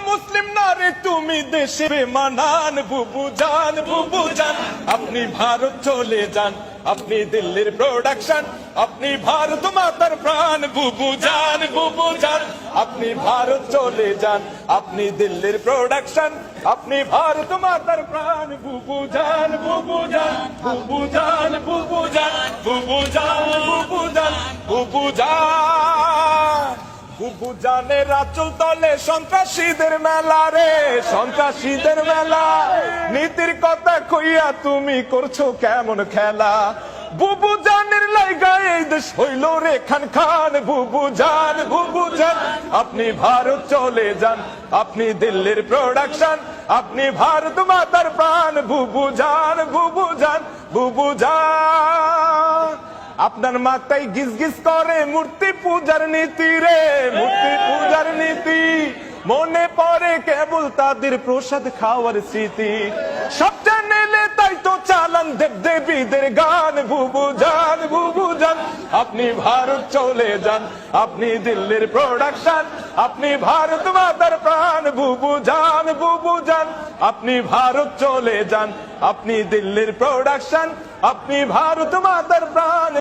মুসলিম না রে তুমি দেশে বেমানান বুবু জান আপনি ভারত চলে যান, আপনি দিল্লির প্রোডাকশন, আপনি ভারত মাতার প্রাণ বুবু জান আপনি ভারত চলে যান, আপনি দিল্লির প্রোডাকশন, আপনি ভারত মাতার প্রাণ বুবু জান বুবু জানের আঁচল তলে সন্ত্রাসীদের মেলা রে, সন্ত্রাসীদের মেলা। নীতির কথা কইয়া তুমি করছো কেমন খেলা? বুবু জানের লাইগা এই দেশ হইল রে খান খান বুবু জান আপনি ভারত চলে যান, আপনি দিল্লির প্রোডাকশন, আপনি ভারত মাতার প্রাণ বুবু জান আপনার মাথায় গিজ গিজ করে মূর্তি পূজার নীতি রে, মূর্তি পূজার নীতি। মনে পড়ে কেবল তাদের প্রসাদ খাওয়ার স্মৃতি। সব চ্যানেলে তাই তো চালান দেব দেবীদের গান বুবু জান আপনি ভারত চলে যান, আপনি দিল্লির প্রোডাকশন, আপনি ভারত মাতার প্রাণ বুবু জান আপনি ভারত চলে যান, আপনি দিল্লির প্রোডাকশন, আপনি ভারত মাতার প্রাণ।